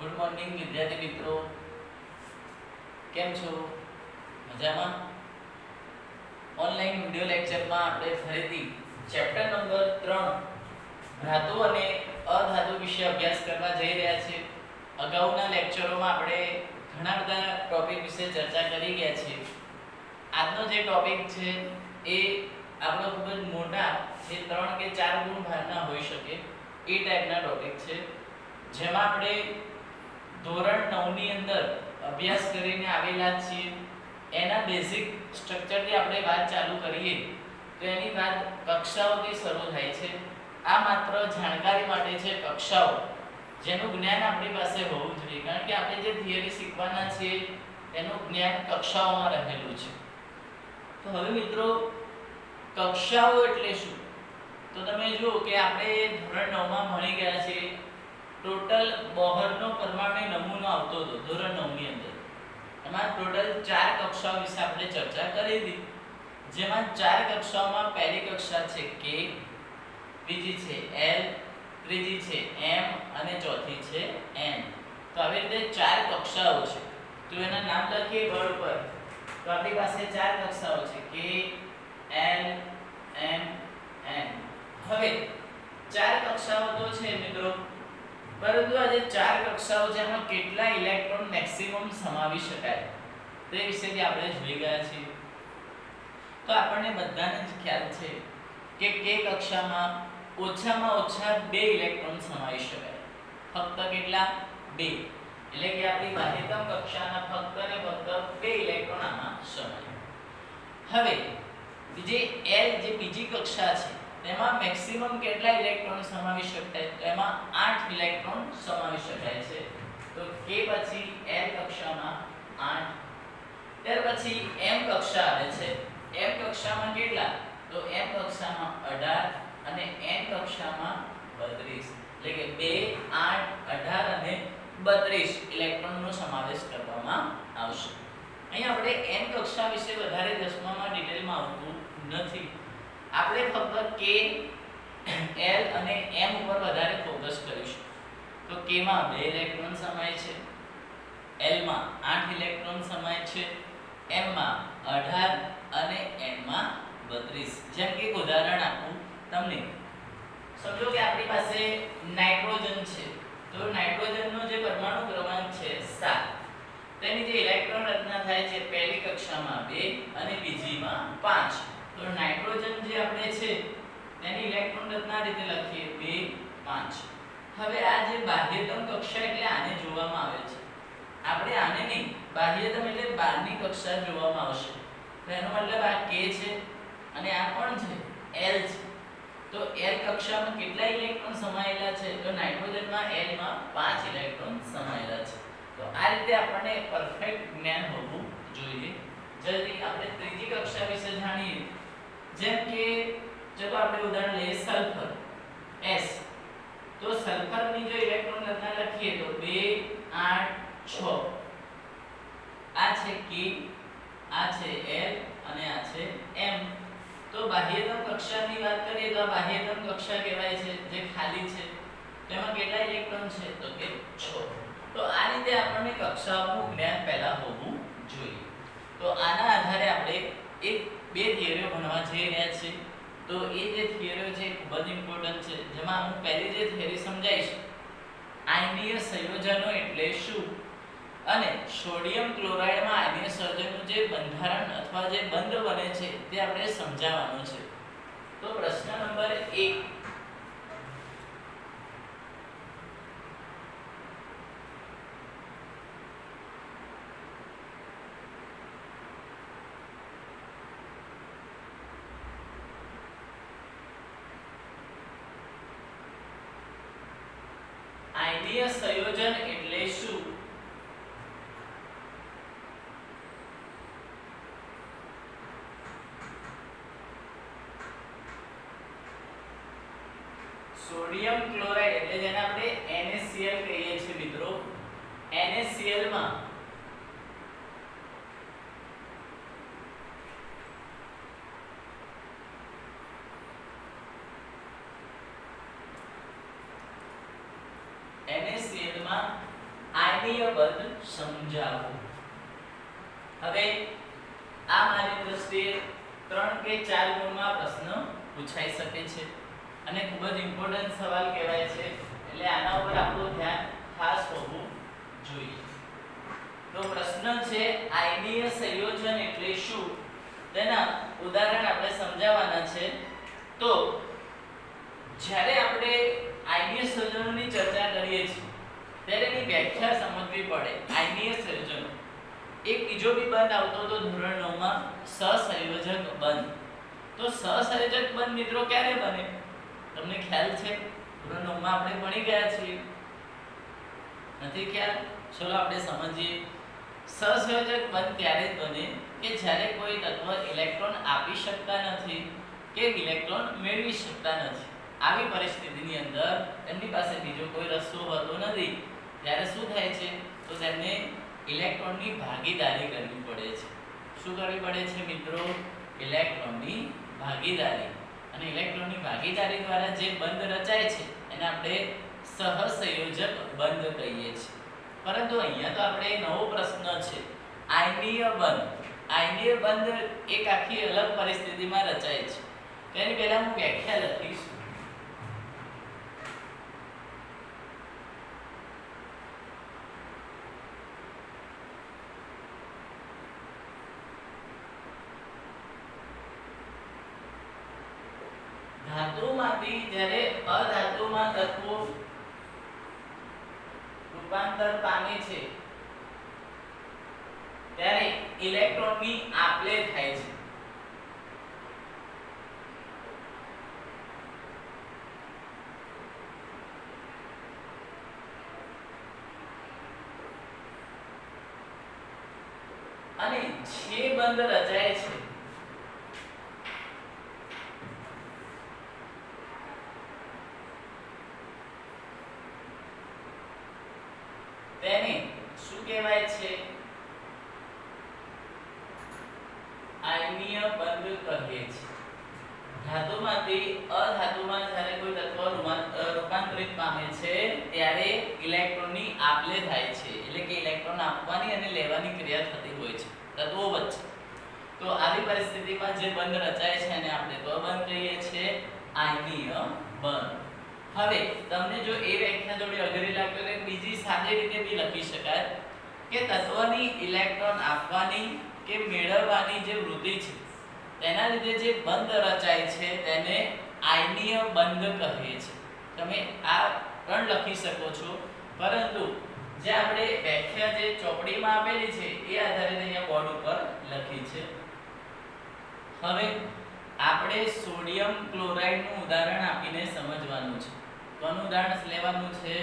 Good morning વિદ્યાર્થી મિત્રો, કેમ છો? મજામાં? ઓનલાઈન વિડિયો લેક્ચરમાં આપણે ફરીથી ચેપ્ટર નંબર 3 ધાતુ અને અધાતુ વિશે અભ્યાસ કરવા જઈ રહ્યા છીએ. અગાઉના લેક્ચરોમાં આપણે ઘણા બધા ટોપિક વિશે ચર્ચા કરી ગયા છીએ. આજનો જે ટોપિક છે એ આપણો ખૂબ જ મોટા, જે 3 કે 4 ગુણ ભારના હોઈ શકે એ ટાઈપના ટોપિક છે, જેમાં આપણે ધોરણ 9 ની અંદર અભ્યાસ કરીને આવેલા છીએ. એના બેઝિક સ્ટ્રક્ચરથી આપણે વાત ચાલુ કરીએ તો એની વાત કક્ષાઓથી શરૂ થાય છે. આ માત્ર જાણકારી માટે છે, કક્ષાઓ જેનું જ્ઞાન આપણી પાસે હોવું જોઈએ, કારણ કે આપણે જે થિયરી શીખવાના છીએ એનું જ્ઞાન કક્ષાઓમાં રહેલું છે. તો હવે મિત્રો, કક્ષાઓ એટલે શું? તો તમે જુઓ કે આપણે ધોરણ 9 માં ભણી ગયા છીએ. ટોટલ બોહરનો પરમાણુ નમૂનો આવતો હતો ધોરણ 9 ની અંદર. એમાં ટોટલ 4 કક્ષાઓ વિશે આપણે ચર્ચા કરી હતી, જેમાં 4 કક્ષાઓમાં પહેલી કક્ષા છે K, બીજી છે L, ત્રીજી છે M અને ચોથી છે N. તો આવી રીતે 4 કક્ષાઓ છે. તો એના નામ લખીએ બોર્ડ પર. તો આપણી પાસે 4 કક્ષાઓ છે K, L, M, N. હવે 4 કક્ષાઓ તો છે મિત્રો, પરંતુ આ જે 4 કક્ષાઓ છે એમાં કેટલા ઇલેક્ટ્રોન મેક્સિમમ સમાવી શકાય તે વિશેથી આપણે જોઈ ગયા છીએ. તો આપણને બધાને જ ખ્યાલ છે કે K કક્ષામાં ઓછામાં ઓછા 2 ઇલેક્ટ્રોન સમાવી શકાય. ફક્ત કેટલા? 2. એટલે કે આપણી બાહ્યતમ કક્ષાના ફક્ત ને ફક્ત 2 ઇલેક્ટ્રોન આમાં સમાય. હવે જે L જે બીજી કક્ષા છે તેમાં મેક્સિમમ કેટલા ઇલેક્ટ્રોન સમાવી શકાય? તો એમાં 8 ઇલેક્ટ્રોન સમાવી શકાય છે. તો K પછી L કક્ષામાં 8. ત્યાર પછી M કક્ષા આવે છે. M કક્ષામાં કેટલા? તો M કક્ષામાં 18 અને N કક્ષામાં 32. એટલે કે 2, 8, 18 અને 32 ઇલેક્ટ્રોનનો સમાવેશ કરવામાં આવશે. અહીં આપણે N કક્ષા વિશે વધારે દસમામાં ડિટેલમાં આવતું નથી. આપણે ફક્ત K, L અને M ઉપર વધારે ફોકસ કરીશું. તો K માં 2 ઇલેક્ટ્રોન સમાય છે, L માં 8 ઇલેક્ટ્રોન સમાય છે, M માં 18 અને N માં 32. જેમ કે એક ઉદાહરણ આપું તમને. સમજો કે આપણી પાસે નાઇટ્રોજન છે. તો નાઇટ્રોજનનો જે પરમાણુ ક્રમાંક છે 7. તેની જે ઇલેક્ટ્રોન રચના થાય છે પહેલી કક્ષામાં 2 અને બીજીમાં 5. તો નાઇટ્રોજન જે આપણે છે તેની ઇલેક્ટ્રોન રચના રીતે લખીએ 2, 5. હવે આ જે બાહ્યતમ કક્ષા એટલે આને જોવામાં આવે છે. આપણે આને નહીં, બાહ્યતમ એટલે બહારની કક્ષા જોવામાં આવશે. તો એનો મતલબ આ K છે અને આ કોણ છે? L છે. તો L કક્ષામાં કેટલા ઇલેક્ટ્રોન સમાયેલા છે? તો નાઇટ્રોજનમાં L માં 5 ઇલેક્ટ્રોન સમાયેલા છે. તો આ રીતે આપણને પરફેક્ટ જ્ઞાન હોવું જોઈએ. જલ્દી આપણે ત્રીજી કક્ષા વિશે જાણીએ. જેમ કે ચલો આપણે ઉદાહરણ લઈએ સલ્ફર S. તો સલ્ફરની જો ઇલેક્ટ્રોન રચના લખીએ તો 2, 8, 6. આ છે K, આ છે L અને આ છે M. તો બાહ્યતમ કક્ષાની વાત કરીએ તો આ બાહ્યતમ કક્ષા કહેવાય છે, જે ખાલી છે. તેમાં કેટલા ઇલેક્ટ્રોન છે? તો કે 6. તો આ રીતે આપણને કક્ષાઓનું જ્ઞાન પહેલા હોવું જોઈએ. તો આના આધારે આપણે 1-2 થિયરીઓ ભણવા જઈ રહ્યા છીએ. તો એ જે થિયરીઓ છે ખૂબ જ ઇમ્પોર્ટન્ટ છે, જેમાં હું પહેલી જે થિયરી સમજાવીશ, આયનીય સંયોજનો એટલે શું, અને સોડિયમ ક્લોરાઇડમાં આયનીય સંયોજનનું જે બંધારણ અથવા જે બંધ બને છે તે આપણે સમજાવવાનું છે. તો પ્રશ્ન નંબર 1. આયનીય સંયોજન એટલે શું? સોડિયમ ક્લોરાઇડ એટલે જેને આપણે NaCl કહીએ છીએ મિત્રો. NaCl માં NaCl માં આયનીય બંધ સમજાવો. હવે આ મારી દ્રષ્ટિએ 3 કે 4 ગુણમાં પ્રશ્ન પૂછાઈ શકે છે અને ખૂબ જ ઇમ્પોર્ટન્ટ સવાલ કહેવાય છે, એટલે આના ઉપર આપણું ધ્યાન ખાસ હોવું જોઈએ. તો પ્રશ્ન છે આયનીય સંયોજન એટલે શું, તેના ઉદાહરણ આપણે સમજાવવાના છે. તો જ્યારે આપણે આયનીય સંયોજનોની ચર્ચા કરીએ છીએ ત્યારે એની વ્યાખ્યા સમજવી પડે. આયનીય સંયોજનો એક બીજો બી બંધ આવતો હતો ધોરણ 9 માં, સહસંયોજક બંધ. તો સહસંયોજક બંધ મિત્રો ક્યારે બને તમને ખ્યાલ છે? ધોરણ 9 માં આપણે ભણી ગયા છીએ, નથી ખ્યાલ? ચલો આપણે સમજીએ. સહસંયોજક બંધ ત્યારે જ બને કે જ્યારે કોઈ તત્વ ઇલેક્ટ્રોન આપી શકતા નથી કે ઇલેક્ટ્રોન મેળવી શકતા નથી. આવી પરિસ્થિતિની અંદર તેમની પાસે બીજો કોઈ રસ્તો હોતો નથી. ત્યારે શું થાય છે? તો તેમને ઇલેક્ટ્રોનની ભાગીદારી કરવી પડે છે. શું કરવી પડે છે મિત્રો? ઇલેક્ટ્રોનની ભાગીદારી. અને ઇલેક્ટ્રોનની ભાગીદારી દ્વારા જે બંધ રચાય છે એને આપણે સહસંયોજક બંધ કહીએ છીએ. પરંતુ અહીંયા તો આપણે નવો પ્રશ્ન છે આયનીય બંધ. આયનીય બંધ એક આખી અલગ પરિસ્થિતિમાં રચાય છે. તેની પહેલા હું વ્યાખ્યા લખીશ. ધાતુમાંથી જ્યારે અધાતુમાં તત્વો રૂપાંતર પામે છે ત્યારે ઇલેક્ટ્રોનની આપ-લે થાય છે. અને જે બંધ રચાય છે તેને શું કહેવાય છે? આયનીય બંધ કહીએ છીએ. ધાતુમાંથી અધાતુમાં જ્યારે કોઈ તત્વ રૂપાંતરિત પામે છે ત્યારે ઇલેક્ટ્રોનની આપ-લે થાય છે, એટલે કે ઇલેક્ટ્રોન આપવાની અને લેવાની ક્રિયા થતી હોય છે તત્વો વચ્ચે. તો આવી પરિસ્થિતિમાં જે બંધ રચાય છે એને આપણે તો બંધ કહીએ છીએ, આયનીય બંધ. હવે તમને જો એ વ્યાખ્યા જોડે અઘરી લાગે તો બીજી સાદી રીતે બી લખી શકાય કે તત્વની ઇલેક્ટ્રોન આપવાની કે મેળવવાની જે વૃત્તિ છે તેના લીધે જે બંધ રચાય છે તેને આયનીય બંધ કહીએ છીએ. તમે આ પણ લખી શકો છો, પરંતુ જે આપણે વ્યાખ્યા જે ચોપડીમાં આપેલી છે એ આધારે અહીંયા બોર્ડ ઉપર લખી છે. હવે આપણે સોડિયમ ક્લોરાઇડ નું ઉદાહરણ આપીને સમજવાનું છે. કોનું ઉદાહરણ લેવાનું છે?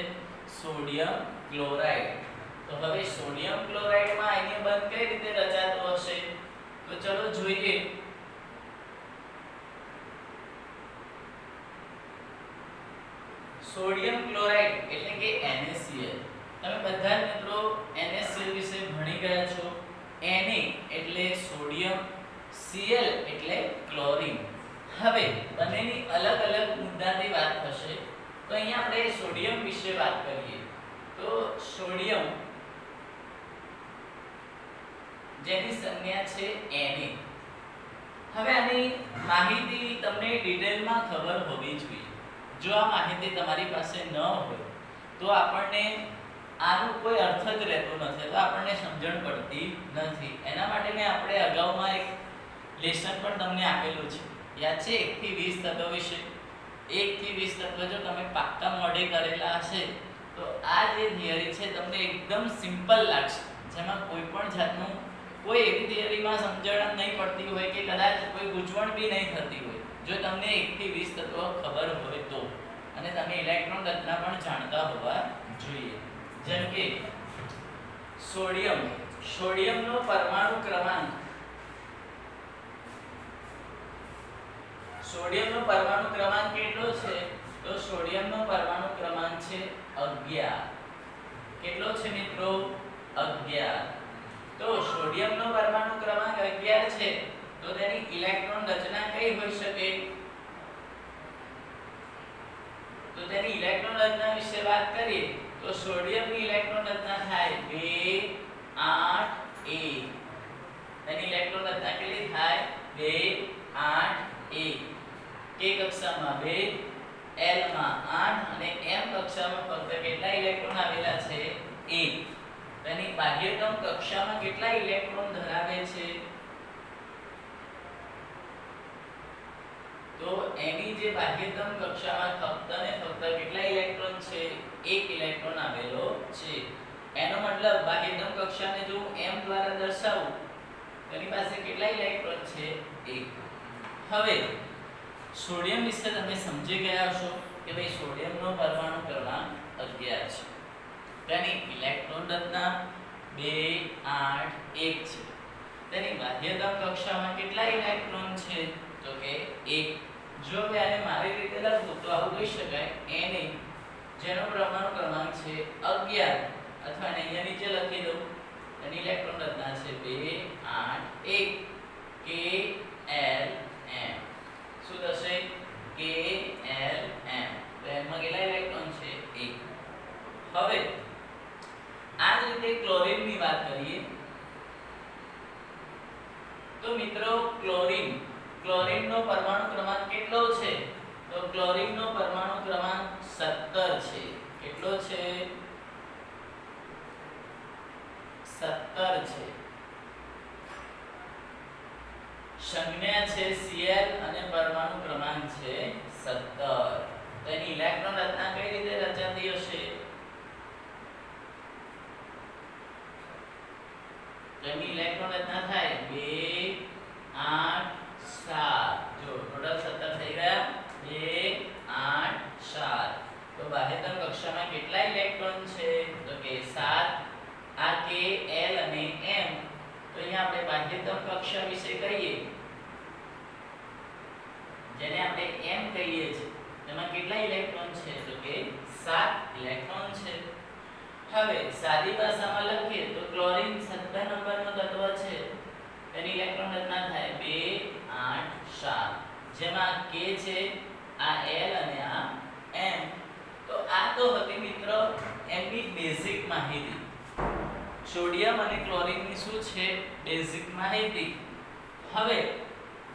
Sodium chloride. તો હવે સોડિયમ ક્લોરાઇડમાં આયનીય બંધ કઈ રીતે રચાતો હશે? તો ચલો જોઈએ. સોડિયમ ક્લોરાઇડ એટલે કે NaCl. તમે બધા મિત્રો NaCl વિશે ભણી ગયા છો. Na એટલે સોડિયમ, Cl એટલે ક્લોરીન. હવે બંનેની અલગ અલગ મુદ્દાની વાત થશે. તો અહીંયા આપણે સોડિયમ વિશે વાત કરીએ. તો સોડિયમ જેની સંજ્ઞા છે Na. હવે આની માહિતી તમને ડિટેલમાં ખબર હોવી જોઈએ. જો આ માહિતી તમારી પાસે ન હોય તો આપણને આનું કોઈ અર્થ જ રહેતો નથી, તો આપણને સમજણ પડતી નથી. એના માટે મેં આપણે અગાઉમાં એક લેસન પણ તમને આપેલું છે, યાદ છે? 1 થી 20 તત્વો વિશે. 1 થી 20 તત્વ જો તમે પાક્કા મોઢે કરેલા હશે તો આ જે થિયરી છે તમને એકદમ સિમ્પલ લાગશે, જેમાં કોઈ પણ જાતનું કોઈ એવી થિયરીમાં સમજણ નહીં પડતી હોય કે કદાચ કોઈ ગૂંચવણ બી નહીં થતી હોય. જો તમને 1 થી 20 તત્વો ખબર હોય તો, અને તમે ઇલેક્ટ્રોન રચના પણ જાણતા હોવા જોઈએ. જેમ કે સોડિયમ, સોડિયમનો પરમાણુ ક્રમાંક, સોડિયમનો પરમાણુ ક્રમાંક કેટલો છે? તો સોડિયમનો પરમાણુ ક્રમાંક છે 11. કેટલો છે મિત્રો? 11. તો સોડિયમનો પરમાણુ ક્રમાંક 11 છે તો તેની ઇલેક્ટ્રોન રચના કઈ હોઈ શકે? તો તેની ઇલેક્ટ્રોન રચના વિશે વાત કરીએ તો સોડિયમની ઇલેક્ટ્રોન રચના થાય 2 8 1. એની ઇલેક્ટ્રોન રચના કેટલી થાય 2 8 1. કે કક્ષામાં 2, L માં 8 અને M કક્ષામાં ફક્ત કેટલા ઇલેક્ટ્રોન આવેલા છે 1. તેની બાહ્યતમ કક્ષામાં કેટલા ઇલેક્ટ્રોન ધરાવે છે તો એની જે બાહ્યતમ કક્ષામાં ફક્ત ને ફક્ત કેટલા ઇલેક્ટ્રોન છે 1 ઇલેક્ટ્રોન આવેલો છે. એનો મતલબ બાહ્યતમ કક્ષાને જો m દ્વારા દર્શાવું તેની પાસે કેટલા ઇલેક્ટ્રોન છે 1. હવે સોડિયમ વિશે તમે સમજી ગયા છો કે ભાઈ સોડિયમનો પરમાણુ ક્રમાંક 11 છે. તેની ઇલેક્ટ્રોન રચના 2 8 1 છે. તેની બાહ્યતમ કક્ષામાં કેટલા ઇલેક્ટ્રોન છે તો કે 1. જો હવે આને મારી રીતે લખું તો આવું કહી શકાય Na જેનો પરમાણુ ક્રમાંક છે 11 અથવા અહીંયા નીચે લખી દઉં તેની ઇલેક્ટ્રોન રચના છે 2 8 1 K L M. શું થશે K L M. તો એમાં કેટલા ઇલેક્ટ્રોન છે 1. હવે આ જ રીતે ક્લોરીનની વાત કરીએ તો મિત્રો ક્લોરીનનો પરમાણુ ક્રમાંક કેટલો છે તો ક્લોરીનનો પરમાણુ ક્રમાંક 17 છે. કેટલો છે 17 છે. સંજ્ઞા છે Cl અને પરમાણુ ક્રમાંક છે 17. તેની ઇલેક્ટ્રોન રચના કઈ રીતે રચાતી હશે તેની ઇલેક્ટ્રોન રચના થાય 2 8 7. જો ટોટલ 17 થઈ ગયા 2 8 7. તો બાહ્યતમ કક્ષામાં કેટલા ઇલેક્ટ્રોન છે તો કે 7. આ K L અને M. તો અહીંયા આપણે બાહ્યતમ કક્ષા વિશે કહીએ જેને આપણે M કહીએ છીએ તેમાં કેટલા ઇલેક્ટ્રોન છે તો કે 7 ઇલેક્ટ્રોન છે. હવે સાદી ભાષામાં લખીએ તો ક્લોરીન 17 નંબરનું તત્વ છે. તેની ઇલેક્ટ્રોન રચના થાય 2 8 7. જેમાં K છે આ L અને આ M. તો આ તો હતી મિત્રો એમની બેઝિક માહિતી. સોડિયમ અને ક્લોરીનની શું છે બેઝિક માહિતી. હવે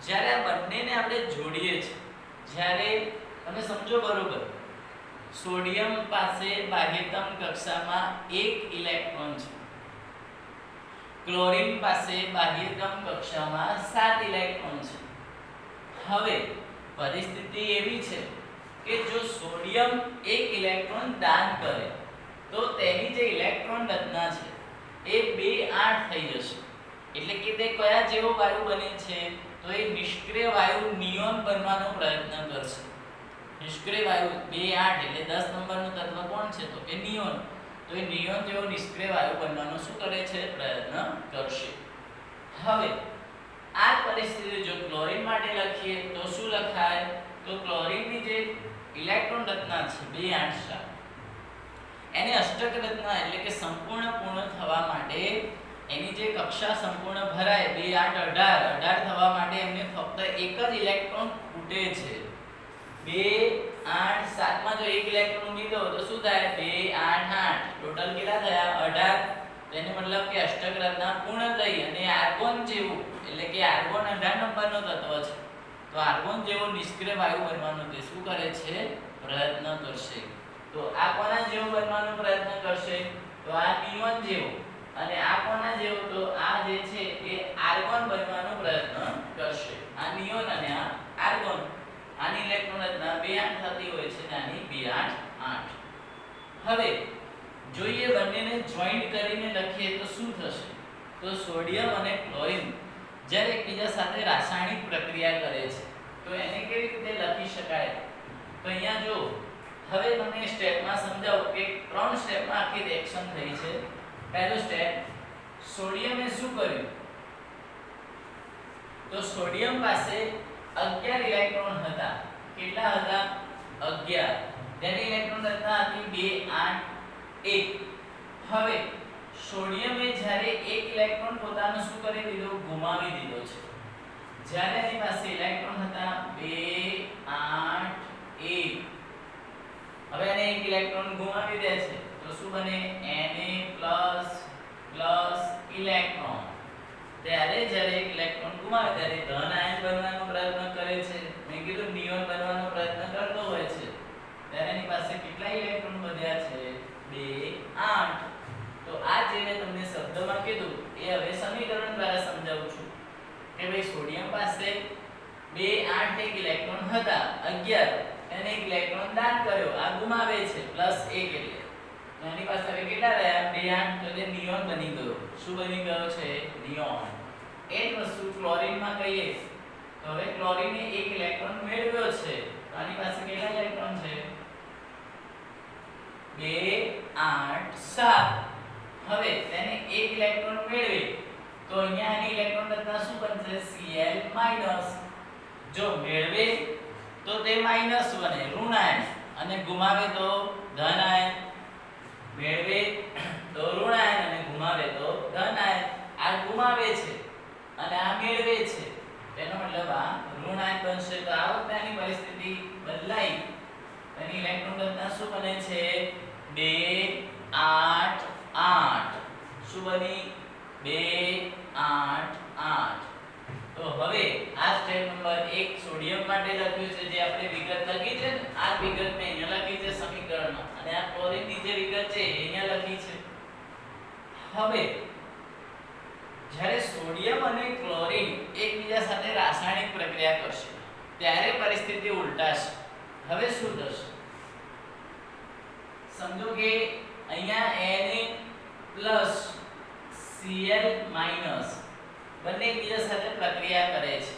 જ્યારે આ બંનેને આપણે જોડીએ છીએ જ્યારે તમે સમજો બરોબર સોડિયમ પાસે બાહ્યતમ કક્ષામાં 1 ઇલેક્ટ્રોન છે. ક્લોરીન પાસે બાહ્યતમ કક્ષામાં 7 ઇલેક્ટ્રોન છે. હવે પરિસ્થિતિ એવી છે કે જો સોડિયમ 1 ઇલેક્ટ્રોન દાન કરે તો તેની જે ઇલેક્ટ્રોન રચના છે એ 2 8 થઈ જશે. એટલે કે તે કયા જેવો વાયુ બને છે તો એ નિષ્ક્રિય વાયુ નિયોન બનવાનો પ્રયત્ન કરશે. નિષ્ક્રિય વાયુ 2 8 એટલે 10 નંબરનું તત્વ કોણ છે તો કે નિયોન. તો એ નિયોન જેવો નિષ્ક્રિય વાયુ બનવાનો શું કરે છે પ્રયત્ન કરશે. હવે આ પરિસ્થિતિ જો ક્લોરીન માટે લખીએ તો શું લખાય તો ક્લોરીનની જે ઇલેક્ટ્રોન રચના છે 2 8 7 એને અષ્ટક રચના એટલે કે સંપૂર્ણ પૂર્ણ થવા માટે એની જે કક્ષા સંપૂર્ણ ભરાય 2 8 18 થવા માટે એમને ફક્ત એક જ ઇલેક્ટ્રોન ખૂટે છે. 2 8 7 માં જો એક ઇલેક્ટ્રોન ઉમેરી દો તો શું થાય 2 8 8 ટોટલ કેટલા થયા 18. તેનો મતલબ કે અષ્ટક રચના પૂર્ણ થઈ અને આર્ગોન જેવું એટલે કે આર્ગોન 18 નંબરનો તત્વ છે તો આર્ગોન જેવો નિષ્ક્રિય વાયુ બનવાનો તે શું કરે છે પ્રયત્ન કરશે. તો આ કોના જેવો બનવાનો પ્રયત્ન કરશે તો આ નિયોન જેવો અને આ કોના જેવો તો આ જે છે એ આર્ગોન બનવાનો પ્રયત્ન કરશે. આ નિયોન અને આ આર્ગોન. આની ઇલેક્ટ્રોન રચના 2 8 થતી હોય છે આની 2 8 8. હવે જોઈએ બંનેને જોઈન્ટ કરીને લખીએ તો શું થશે તો સોડિયમ અને ક્લોરીન જ્યારે એકબીજા સાથે રાસાયણિક પ્રક્રિયા કરે છે તો એને કેવી રીતે લખી શકાય તો અહીંયા જો હવે તમને સ્ટેપમાં સમજાવું કે 3 સ્ટેપમાં આખી રિએક્શન થઈ છે. પહેલો સ્ટેપ સોડિયમે શું કર્યું તો સોડિયમ પાસે 11 ઇલેક્ટ્રોન હતા. કેટલા હતા 11. તેની ઇલેક્ટ્રોન રચના હતી 2 8 1. હવે સોડિયમે જ્યારે એક ઇલેક્ટ્રોન પોતાનો શું કરી દીધો ગુમાવી દીધો છે. જ્યારે એની પાસે ઇલેક્ટ્રોન હતા 2 8 1 હવે એને એક ઇલેક્ટ્રોન ગુમાવી દે છે તો તો શું બને Na ઇલેક્ટ્રોન. ત્યારે જ્યારે એક ઇલેક્ટ્રોન ગુમાવે ત્યારે ધન આયન બનવાનો પ્રયત્ન કરે છે. મેં કીધું નિયોન બનવાનો પ્રયત્ન કરતો હોય છે ત્યારે એની પાસે કેટલા ઇલેક્ટ્રોન વધ્યા છે 2 8. તો આ જે મેં તમને શબ્દમાં કીધું એ હવે સમીકરણ દ્વારા સમજાવું છું કે ભાઈ સોડિયમ પાસે 2 8 એક ઇલેક્ટ્રોન હતા 11 એને એક ઇલેક્ટ્રોન દાન કર્યો આ ગુમાવે છે +1 એટલે એની પાસે હવે કેટલા રહ્યા 2 8 તો એ નિયોન બની ગયો. શું બની ગયો છે નિયોન. એ જ વસ્તુ ક્લોરીનમાં કહીએ તો હવે ક્લોરીને એક ઇલેક્ટ્રોન મેળવ્યો છે તો આની પાસે કેટલા ઇલેક્ટ્રોન છે 2 8 7. હવે તેને એક ઇલેક્ટ્રોન મેળવે તો અહીંયા આની ઇલેક્ટ્રોન રચના શું બનશે Cl-. જો મેળવે તો તે માઈનસ બને ઋણ આયન અને ગુમાવે તો ધન આયન. મેળવે તો ઋણ આયન અને ગુમાવે તો ધન આયન. આ ગુમાવે છે અને આ મેળવે છે તેનો મતલબ આ ઋણ આયન બનશે. તો આ વખતે આની પરિસ્થિતિ બદલાઈ તેની ઇલેક્ટ્રોન રચના શું બને છે 2 8 8. શું બની 2 8 8. તો હવે આ સ્ટેપ નંબર 1 સોડિયમ માટે લખ્યું છે જે આપણે વિગત લખી છે ને આ વિગત મેં અહીંયા લખી છે સમીકરણમાં અને આ ક્લોરીન ની જે વિગત છે એ અહીંયા લખી છે. હવે જ્યારે સોડિયમ અને ક્લોરીન એકબીજા સાથે રાસાયણિક પ્રક્રિયા કરશે ત્યારે પરિસ્થિતિ ઉલટાશે. હવે શું થશે સમજો કે અહીંયા Na+Cl- બંને એકબીજા સાથે પ્રક્રિયા કરે છે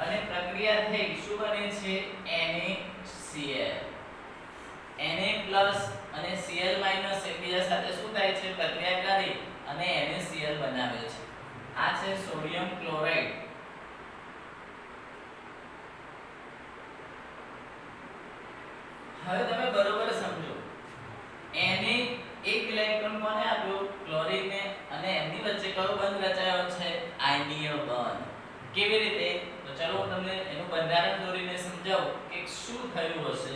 અને પ્રક્રિયા થઈ શું બને છે NaCl. Na+ અને Cl- એકબીજા સાથે શું થાય છે પ્રક્રિયા કરી અને NaCl બનાવે છે. આ છે સોડિયમ ક્લોરાઇડ. હવે તમે બરોબર સમજો Na એક ઇલેક્ટ્રોન કોને આપ્યો ક્લોરીનને અને એમની વચ્ચે કયો બંધ રચાયો છે આયનીય બંધ. કેવી રીતે તો ચાલો હું તમને એનું બંધારણ દોરીને સમજાવું કે શું થયું હશે.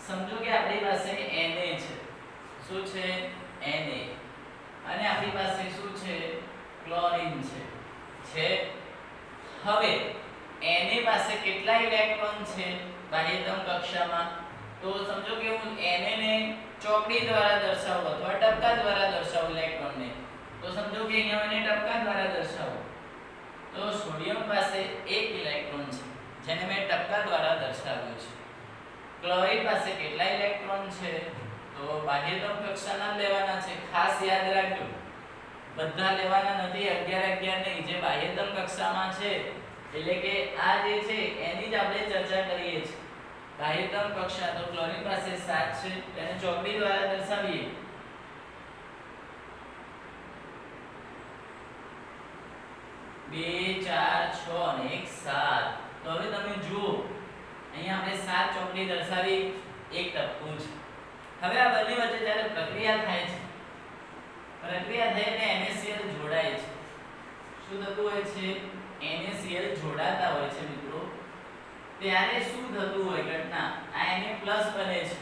સમજો કે આપણી પાસે Na છે. શું છે Na અને આપણી પાસે શું છે ક્લોરીન છે. હવે Na પાસે કેટલા ઇલેક્ટ્રોન છે બાહ્યતમ કક્ષામાં તો સમજો કે હું Na ને ચોકડી દ્વારા દર્શાવું અથવા ટપકા દ્વારા દર્શાવું ઇલેક્ટ્રોનને તો સમજો કે અહીંયા મને ટપકા દ્વારા દર્શાવું તો સોડિયમ પાસે એક ઇલેક્ટ્રોન છે જેને મેં ટપકા દ્વારા દર્શાવ્યું છે. ક્લોરીન પાસે કેટલા ઇલેક્ટ્રોન છે તો બાહ્યતમ કક્ષાના લેવાના છે. ખાસ યાદ રાખજો બધા લેવાના નથી 11 11 નહીં જે બાહ્યતમ કક્ષામાં છે એટલે કે આ જે છે એની જ આપણે ચર્ચા કરીએ છીએ. બાહ્યતમ કક્ષા તો ક્લોરીન પાસે 7 છે તેને ચોકડી દ્વારા દર્શાવીએ 2 4 6 અને 1 7. તો હવે તમે જુઓ અહીંયા આપણે 7 ચોકડી દર્શાવી એક ટપકું છે. હવે આ બંને વચ્ચે જ્યારે પ્રક્રિયા થાય છે પ્રક્રિયા થઈને NaCl જોડાય છે. શું થતું હોય છે NaCl જોડાતા હોય છે મિત્રો ત્યારે શું થતું હોય ઘટના આ Na+ બને છે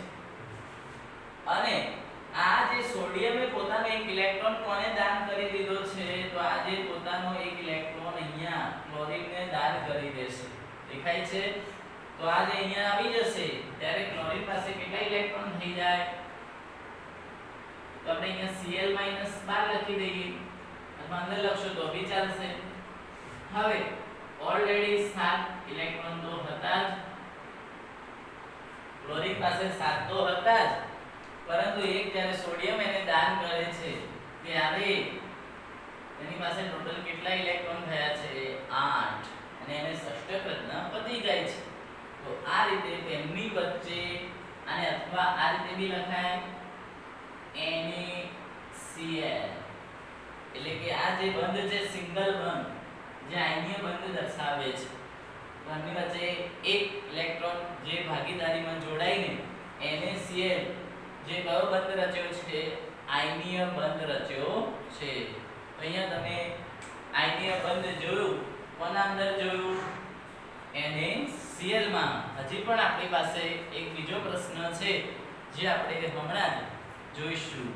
અને આ જે સોડિયમે પોતાનો એક ઇલેક્ટ્રોન કોને દાન કરી દીધો છે તો આ જે પોતાનો એક ઇલેક્ટ્રોન અહીંયા ક્લોરીનને દાન કરી દેશે. દેખાય છે તો આ જે અહીંયા આવી જશે ત્યારે ક્લોરીન પાસે કેટલા ઇલેક્ટ્રોન થઈ જાય તો આપણે અહીંયા Cl- લખી દઈએ અથવા અંદર લખશો તો બી ચાલશે. હવે ઓલરેડી 7 ઇલેક્ટ્રોન તો હતા જ ક્લોરીન પાસે 7 તો હતા જ પરંતુ એક જ્યારે સોડિયમ એને દાન કરે છે ત્યારે એની પાસે ટોટલ કેટલા ઇલેક્ટ્રોન થયા છે 8 અને એને ષષ્ટક રચના પતી જાય છે. તો આ રીતે તેમની વચ્ચે આને અથવા આ રીતે બી લખાય NaCl એટલે કે આ જે બંધ છે સિંગલ બંધ જે આયનીય બંધ દર્શાવે છે. બંધની વચ્ચે એક ઇલેક્ટ્રોન જે ભાગીદારીમાં જોડાઈને NaCl જે કયો બંધ રચ્યો છે આયનીય બંધ રચ્યો છે. અહીંયા તમે આયનીય બંધ જોયું કોના અંદર જોયું NaCl માં. હજી પણ આપણી પાસે એક બીજો પ્રશ્ન છે જે આપણે હમણાં જોઈશું.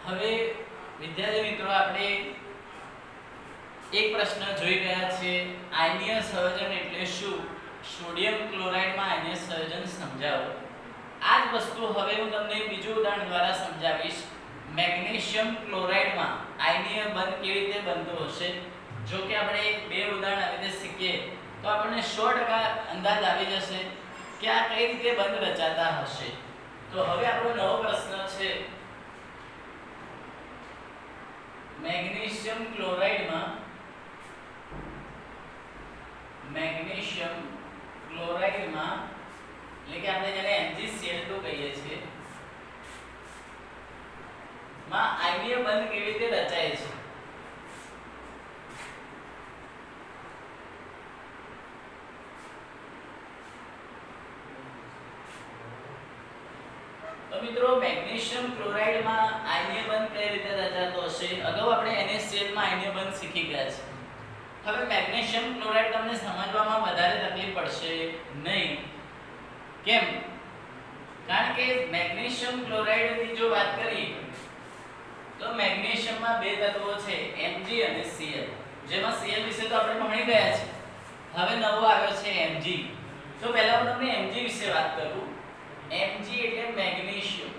હવે વિદ્યાર્થી મિત્રો આપણે એક પ્રશ્ન જોઈ ગયા છે, આયનીય સંયોજન એટલે શું? સોડિયમ ક્લોરાઇડમાં આયનીય સંયોજન સમજાવો. આ જ વસ્તુ હવે હું તમને બીજું ઉદાહરણ દ્વારા સમજાવીશ. મેગ્નેશિયમ ક્લોરાઇડમાં આયનીય બંધ કેવી રીતે બનતો હશે. જો કે આપણે બે ઉદાહરણ આવી રીતે શીખીએ તો આપણને 100% અંદાજ આવી જશે કે આ કઈ રીતે બંધ રચાતા હશે. તો હવે આપણો નવો પ્રશ્ન છે, મેગ્નેશિયમ ક્લોરાઇડમાં એટલે કે આપણે જેને MgCl2 કહીએ છીએ માં આયનીય બંધ કેવી રીતે રચાય છે. તો મિત્રો મેગ્નેશિયમ ક્લોરાઇડમાં આયનીય બંધ કઈ રીતે રચાતો હશે? અગાઉ આપણે NaCl માં આયનીય બંધ શીખી ગયા છે. હવે મેગ્નેશિયમ ક્લોરાઇડ તમને સમજવામાં વધારે તકલીફ પડશે નહીં. કેમ? કારણ કે મેગ્નેશિયમ ક્લોરાઇડની જો વાત કરીએ તો મેગ્નેશિયમમાં બે તત્વો છે, Mg અને Cl. જેમાં Cl વિશે તો આપણે ભણી ગયા છે. હવે નવો આવ્યો છે Mg. તો પહેલા હું તમને Mg વિશે વાત કરું. Mg એટલે મેગ્નેશિયમ.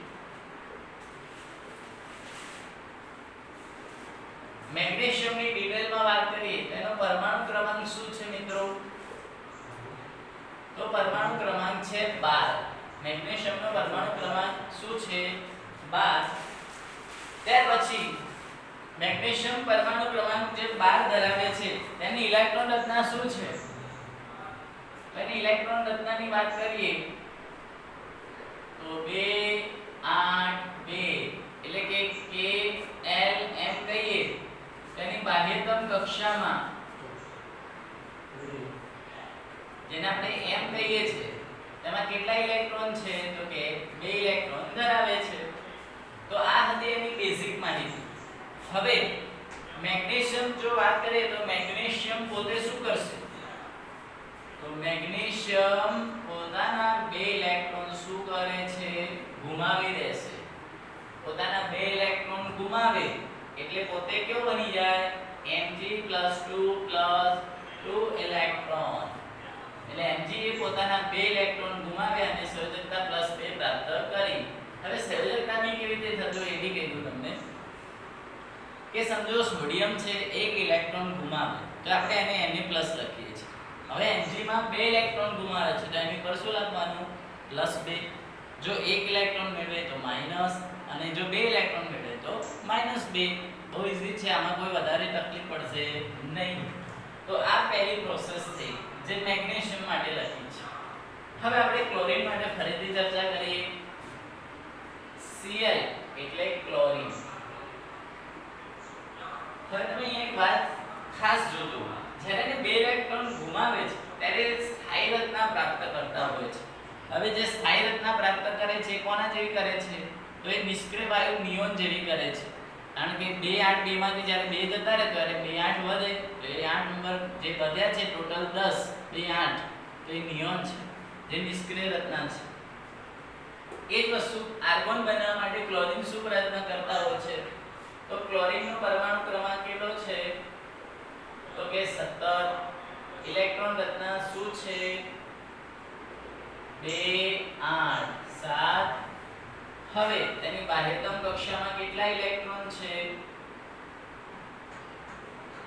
મેગ્નેશિયમની ડિટેલમાં વાત કરીએ તો એનો પરમાણુ ક્રમાંક શું છે મિત્રો? તો પરમાણુ ક્રમાંક છે 12. મેગ્નેશિયમનો પરમાણુ ક્રમાંક શું છે? 12. ત્યાર પછી મેગ્નેશિયમ પરમાણુ ક્રમાંક જે 12 ધરાવે છે તેની ઇલેક્ટ્રોન રચના શું છે? તેની ઇલેક્ટ્રોન રચનાની વાત કરીએ તો 2 8 2 એટલે કે KLM કહીએ. તેની બાહ્યતમ કક્ષામાં જેને આપણે M કહીએ છીએ તેમાં કેટલા ઇલેક્ટ્રોન છે? તો કે 2 ઇલેક્ટ્રોન ધરાવે છે. તો આ હતી એની બેઝિક માહિતી. હવે મેગ્નેશિયમ જો વાત કરીએ તો મેગ્નેશિયમ પોતે શું કરશે? તો મેગ્નેશિયમ પોતાના 2 ઇલેક્ટ્રોન શું કરે છે? ગુમાવી દેશે. પોતાના 2 ઇલેક્ટ્રોન ગુમાવે એટલે પોતે કેવો બની જાય? Mg+2+2 electron. એટલે Mg એ પોતાના 2 ઇલેક્ટ્રોન ગુમાવ્યા અને સંયોજકતા +2 પ્રાપ્ત કરી. હવે સંયોજકતાની કેવી રીતે થતો એ બી કીધું તમને કે સમજો સોડિયમ છે 1 ઇલેક્ટ્રોન ગુમાવે તો આપણે એને Na+ લખીએ છીએ. હવે Mg માં 2 ઇલેક્ટ્રોન ગુમાવે છે તો એની પર શું લખવાનું? +2. જો 1 ઇલેક્ટ્રોન મેળવે તો માઈનસ અને જો 2 ઇલેક્ટ્રોન મેળવે તો -2. બહુ ઈઝી છે, આમાં કોઈ વધારે તકલીફ પડશે નહીં. તો આ પહેલી પ્રોસેસ છે જે મેગ્નેશિયમ માટે લખી છે. હવે આપણે ક્લોરીન માટે ફરીથી ચર્ચા કરીએ. Cl એટલે ક્લોરીન. હવે તમે અહીંયા એક વાત ખાસ જોજો, જ્યારે 2 ઇલેક્ટ્રોન ગુમાવે છે ત્યારે સ્થાયી રચના પ્રાપ્ત કરતા હોય છે. હવે જે સ્થાયી રચના પ્રાપ્ત કરે છે કોના જેવી કરે છે? તો એ નિષ્ક્રિય વાયુ નિયોન જેવી કરે છે. કારણ કે 2 8 2 માંથી જ્યારે 2 જતા રહે ત્યારે 2 8 વધે તો એ 8 નંબર જે વધ્યા છે ટોટલ 10 2 8 તો એ નિયોન છે જે નિષ્ક્રિય રચના છે. એ જ વસ્તુ આર્ગોન બનાવવા માટે ક્લોરીન શું પ્રયત્ન કરતા હોય છે? તો ક્લોરીનનો પરમાણુ ક્રમાંક કેટલો છે? તો કે 17. ઇલેક્ટ્રોન રચના શું છે? 2 8 7. હવે તેની બાહ્યતમ કક્ષામાં કેટલા ઇલેક્ટ્રોન છે?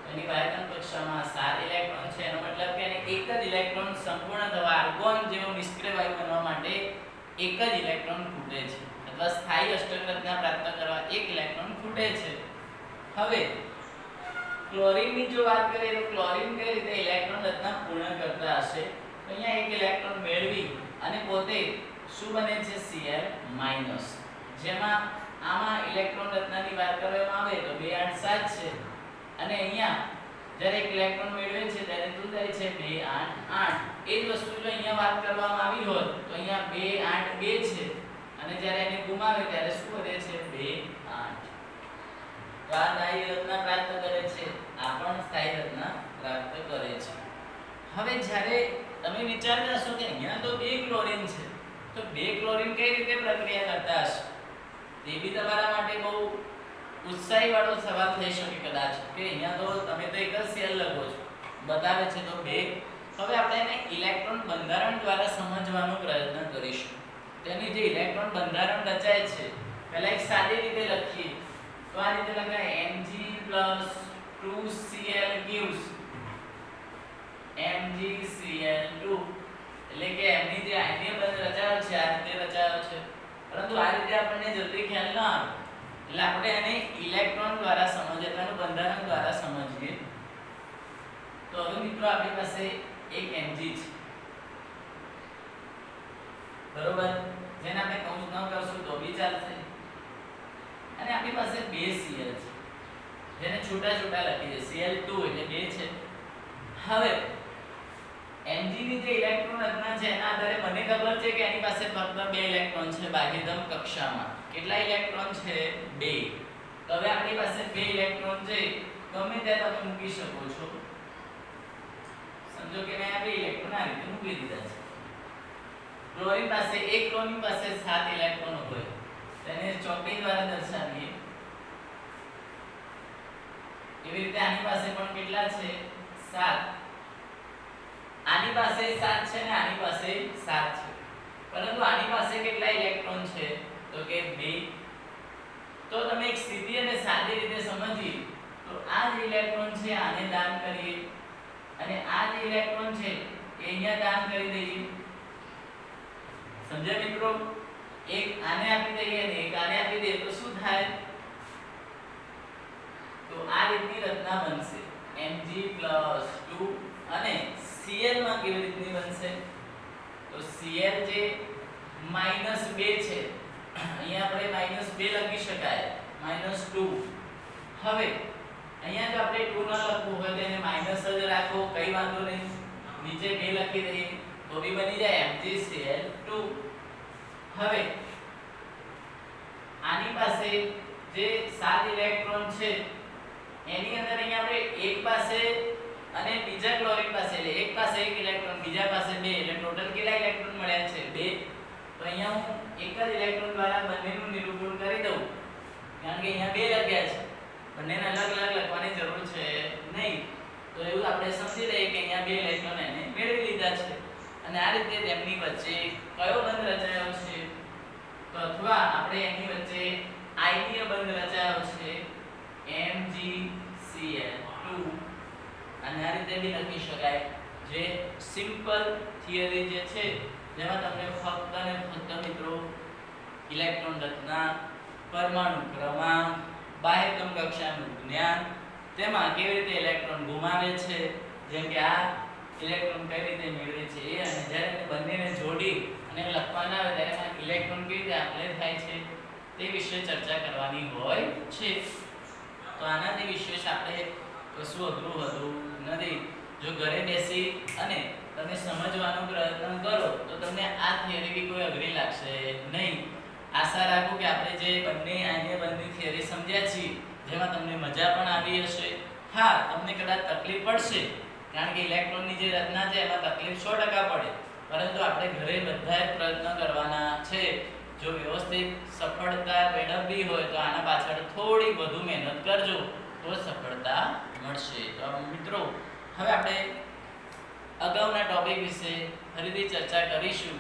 તેની બાહ્યતમ કક્ષામાં 7 ઇલેક્ટ્રોન છે. એનો મતલબ કે એને એક જ ઇલેક્ટ્રોન સંપૂર્ણ થવા આર્ગોન જેવો નિષ્ક્રિય વાયુ બનવા માટે એક જ ઇલેક્ટ્રોન ખૂટે છે અથવા સ્થાયી અષ્ટક રચના પ્રાપ્ત કરવા એક ઇલેક્ટ્રોન ખૂટે છે. હવે ક્લોરીનની જો વાત કરીએ તો ક્લોરીન કઈ રીતે ઇલેક્ટ્રોન રચના પૂર્ણ કરતા હશે? તો અહીંયા એક ઇલેક્ટ્રોન મેળવી અને પોતે શું બને છે? Cl-. જેમાં આમાં ઇલેક્ટ્રોન રચનાની વાત કરવામાં આવે તો 2 8 7 છે અને અહીંયા જ્યારે એક ઇલેક્ટ્રોન મેળવે છે ત્યારે શું થાય છે? 2 8 8. એ જ વસ્તુ જો અહીંયા વાત કરવામાં આવી હોત તો અહીંયા 2 8 2 છે અને જ્યારે એને ગુમાવે ત્યારે શું વધે છે? 2 8. તો આ સ્થાયી રચના પ્રાપ્ત કરે છે, આ પણ સ્થાયી રચના પ્રાપ્ત કરે છે. હવે જ્યારે તમે વિચારતા હશો કે અહીંયા તો 2 ક્લોરીન છે તો 2 ક્લોરીન કઈ રીતે પ્રક્રિયા કરતા હશે તે બી તમારા માટે બહુ ઉત્સાહી વાળો સવાલ થઈ શકે કદાચ કે અહીંયા તો તમે તો એક જ સેલ લખો છો બતાવે છે તો 2. હવે આપણે એને ઇલેક્ટ્રોન બંધારણ દ્વારા સમજવાનો પ્રયત્ન કરીશું. તેની જે ઇલેક્ટ્રોન બંધારણ રચાય છે પહેલા એક સાદી રીતે લખીએ તો આ રીતે લખાય Mg+2Cl gives MgCl2 એટલે કે એમની જે આયનીય બંધ રચાયો છે આ રીતે રચાયો છે, પરંતુ આ રીતે આપણને જલ્દી ખ્યાલ ન આવે એટલે આપણે એને ઇલેક્ટ્રોન દ્વારા સમજીએ, તેનું બંધારણ દ્વારા સમજીએ. તો હવે મિત્રો આપણી પાસે એક Mg છે બરોબર, જેને આપણે કૌંસ ન કરશું તો બી ચાલશે, અને આપણી પાસે 2 Cl છે જેને છૂટા છૂટા લખીએ Cl2 એટલે 2 છે. હવે Mg ની જે ઇલેક્ટ્રોન રચના છે એના આધારે મને ખબર છે કે એની પાસે ફક્ત 2 ઇલેક્ટ્રોન છે બાહ્યધમ કક્ષામાં. કેટલા ઇલેક્ટ્રોન છે? 2. તો હવે આપણી પાસે 2 ઇલેક્ટ્રોન છે ગમે ત્યાં તમે મૂકી શકો છો. સમજો કે મેં આ 2 ઇલેક્ટ્રોન આ રીતે મૂકી દીધા છે. ક્લોરીન પાસે 1 ક્લોરીન પાસે 7 ઇલેક્ટ્રોન હોય, તેને ચોકડી દ્વારા દર્શાવીએ. એવી રીતે આની પાસે પણ કેટલા છે? 7. આની પાસે 7 છે ને આની પાસે 7 છે, પરંતુ આની પાસે કેટલા ઇલેક્ટ્રોન છે? તો કે 2. તો તમે એક સીધી અને સાદી રીતે સમજીએ તો આ જે ઇલેક્ટ્રોન છે આને દાન કરીએ અને આ જે ઇલેક્ટ્રોન છે એ અહીંયા દાન કરી દઈએ. સમજ્યા મિત્રો? એક આને આપી દઈએ અને એક આને આપી દઈએ તો શું થાય? તો આ રીતની રચના બનશે Mg+2 અને Cl માં કેવી રીતની બનશે? તો Cl જે -2 છે અહીંયા આપણે -2 લખી શકાય -2. હવે અહીંયા જો આપણે 2 ન લખવું હોય તો એને માઈનસ જ રાખો, કઈ વાંધો નહીં, નીચે 2 લખી દઈએ તો બી બની જાય MgCl2. હવે આની પાસે જે 7 ઇલેક્ટ્રોન છે એની અંદર અહીંયા આપણે એક પાસે અને બીજા ક્લોરીન પાસે એટલે એક પાસે 1 ઇલેક્ટ્રોન બીજા પાસે 2 એટલે ટોટલ કેટલા ઇલેક્ટ્રોન મળ્યા છે? 2. તો અહીંયા હું એક જ ઇલેક્ટ્રોન દ્વારા બંનેનું નિરૂપણ કરી દઉં કારણ કે અહીંયા 2 લખ્યા છે, બંનેને અલગ અલગ લખવાની જરૂર છે નહીં. તો એવું આપણે સમજી લઈએ કે અહીંયા 2 ઇલેક્ટ્રોન એને મેળવી લીધા છે અને આ રીતે તેમની વચ્ચે કયો બંધ રચાયો છે? તો અથવા આપણે એની વચ્ચે આયનીય બંધ રચાયો છે MgCl2 અને આ રીતે બી લખી શકાય. જે સિમ્પલ થિયરી જે છે જેમાં તમને ફક્ત અને ફક્ત મિત્રો ઇલેક્ટ્રોન રચના, પરમાણુ ક્રમાંક, બાહ્યતમ કક્ષાનું જ્ઞાન, તેમાં કેવી રીતે ઇલેક્ટ્રોન ગુમાવે છે, જેમ કે આ ઇલેક્ટ્રોન કઈ રીતે મેળવે છે એ, અને જ્યારે બંનેને જોડી અને લખવાના આવે ત્યારે ઇલેક્ટ્રોન કેવી રીતે આપલે થાય છે તે વિશે ચર્ચા કરવાની હોય છે. તો આનાથી વિશેષ આપણે કશું અઘરું હતું નથી. જો ઘરે બેસી અને તમે સમજવાનો પ્રયત્ન કરો તો તમને આ થિયરી બી કોઈ અઘરી લાગશે નહીં. આશા રાખું કે આપણે જે બંને આયનીય બંધની થિયરી સમજ્યા છીએ જેમાં તમને મજા પણ આવી હશે. હા, તમને કદાચ તકલીફ પડશે કારણ કે ઇલેક્ટ્રોનની જે રચના છે એમાં તકલીફ 100% પડે, પરંતુ આપણે ઘરે બધા જ પ્રયત્ન કરવાના છે. જો વ્યવસ્થિત સફળતા મેળવવી હોય તો આના પાછળ થોડી વધુ મહેનત કરજો તો સફળતા મળશે. તો મિત્રો હવે આપણે અગાઉના ટોપિક વિશે ફરીથી ચર્ચા કરીશું